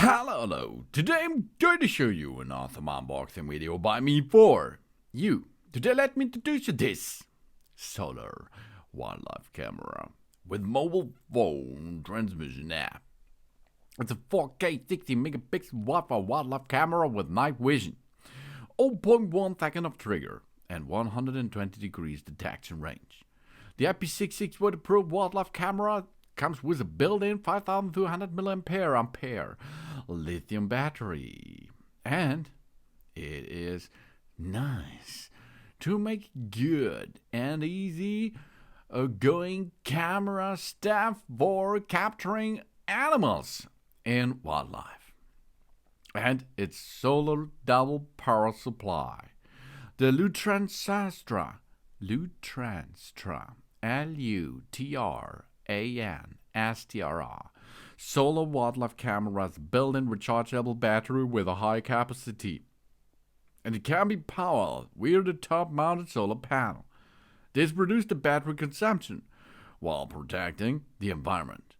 Hello. Today I'm going to show you an awesome unboxing video by me for you. Today let me introduce you this solar wildlife camera with mobile phone transmission app. It's a 4K 60 megapixel Wi-Fi wildlife camera with night vision, 0.1 second of trigger, and 120 degrees detection range. The IP66 waterproof wildlife camera comes with a built-in 5200 mAh lithium battery, and it is nice to make good and easy going camera stuff for capturing animals and wildlife. And its solar double power supply, the Lutranstra, Lutranstr, solar wildlife camera's built-in rechargeable battery with a high capacity, and it can be powered via the top-mounted solar panel. This reduces the battery consumption while protecting the environment.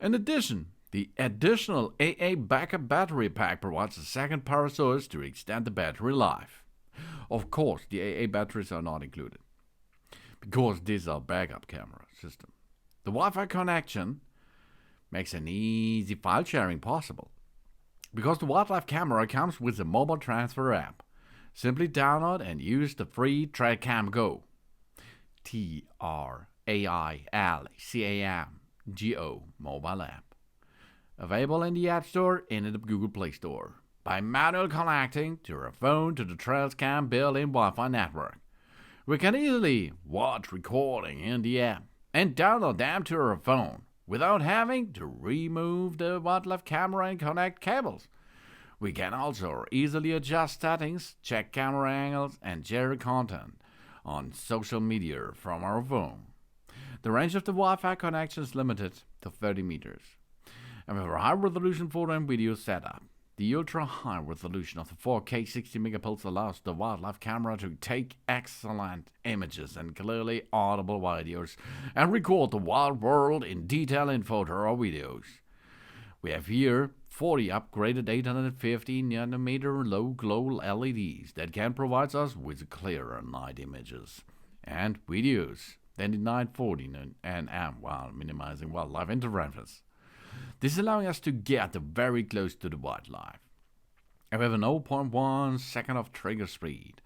In addition, the additional AA backup battery pack provides a second power source to extend the battery life. Of course, the AA batteries are not included, because this is a backup camera system. The Wi-Fi connection makes an easy file sharing possible, because the wildlife camera comes with the mobile transfer app. Simply download and use the free TrailCam Go, TrailCamGo mobile app, available in the App Store and in the Google Play Store. By manually connecting to your phone to the TrailCam built-in Wi-Fi network, we can easily watch recording in the app and download them to our phone without having to remove the wildlife camera and connect cables. We can also easily adjust settings, check camera angles, and share content on social media from our phone. The range of the Wi-Fi connection is limited to 30 meters. And with a high-resolution photo and video setup, the ultra-high resolution of the 4K 60 megapixel allows the wildlife camera to take excellent images and clearly audible videos and record the wild world in detail in photo or videos. We have here 40 upgraded 850 nanometer low-glow LEDs that can provide us with clearer night images and videos than the 940 nm while minimizing wildlife interference. This is allowing us to get very close to the wildlife. And we have an 0.1 second of trigger speed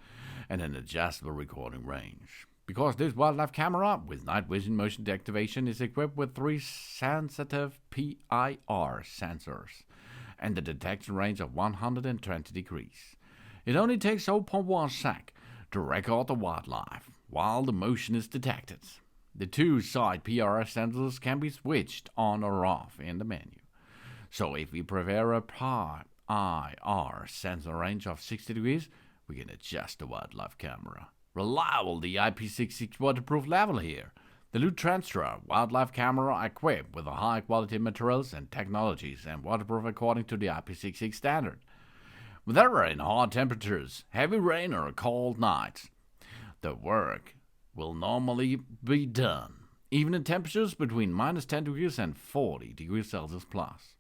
and an adjustable recording range. Because this wildlife camera with night vision motion deactivation is equipped with 3 sensitive PIR sensors and a detection range of 120 degrees. It only takes 0.1 sec to record the wildlife while the motion is detected. The 2 side PIR sensors can be switched on or off in the menu. So if we prefer a PIR sensor range of 60 degrees, we can adjust the wildlife camera. Reliable the IP66 waterproof level here. The Lutranstra wildlife camera equipped with high quality materials and technologies and waterproof according to the IP66 standard. Whether in hot temperatures, heavy rain or cold nights, the work will normally be done, even in temperatures between minus 10 degrees and 40 degrees Celsius plus.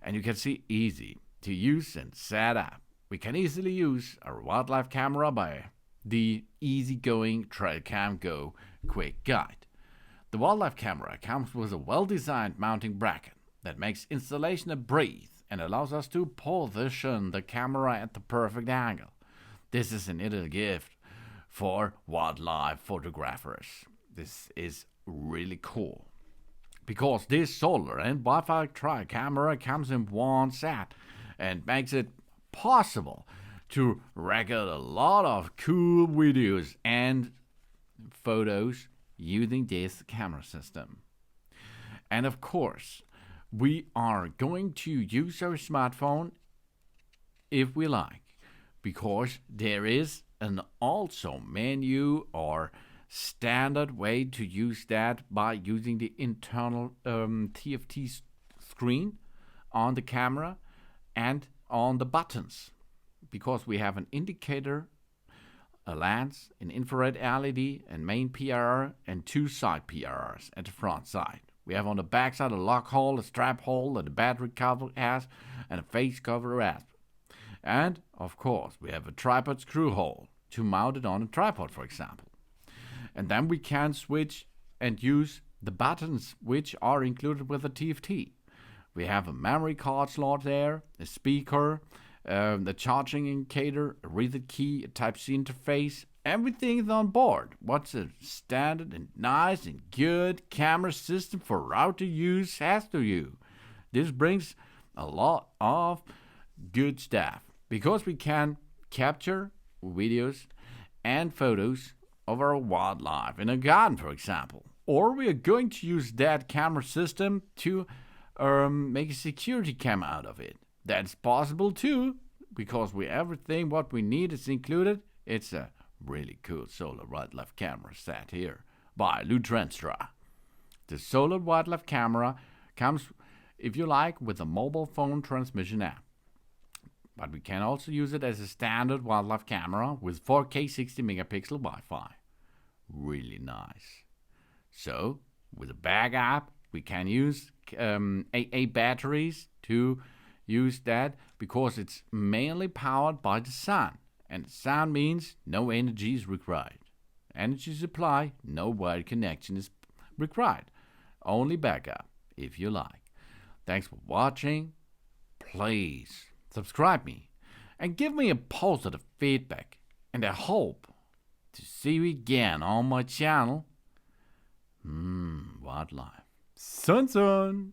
And you can see easy to use and set up. We can easily use our wildlife camera by the easygoing TrailCam Go quick guide. The wildlife camera comes with a well-designed mounting bracket that makes installation a breeze and allows us to position the camera at the perfect angle. This is an ideal gift for wildlife photographers. This is really cool, because this solar and Wi-Fi tri-camera comes in one set and makes it possible to record a lot of cool videos and photos using this camera system. And of course, we are going to use our smartphone if we like, because there is an also menu or standard way to use that by using the internal TFT screen on the camera and on the buttons, because we have an indicator, a lens, an infrared LED, and main PIR, and 2 side PIRs at the front side. We have on the backside a lock hole, a strap hole that the battery cover has, and a face cover has. And, of course, we have a tripod screw hole to mount it on a tripod, for example. And then we can switch and use the buttons which are included with the TFT. We have a memory card slot there, a speaker, the charging indicator, a reset key, a Type-C interface. Everything is on board. What's a standard and nice and good camera system for router use has to you. This brings a lot of good stuff because we can capture videos and photos of our wildlife in a garden, for example. Or we are going to use that camera system to make a security cam out of it. That's possible too, because everything what we need is included. It's a really cool solar wildlife camera set here by Lutranstra. The solar wildlife camera comes, if you like, with a mobile phone transmission app. But we can also use it as a standard wildlife camera with 4K 60 megapixel Wi-Fi. Really nice. So, with a backup, we can use AA batteries to use that because it's mainly powered by the sun. And the sun means no energy is required. Energy supply, no wire connection is required. Only backup, if you like. Thanks for watching. Please subscribe me and give me a positive feedback. And I hope to see you again on my channel. Wildlife. Sun.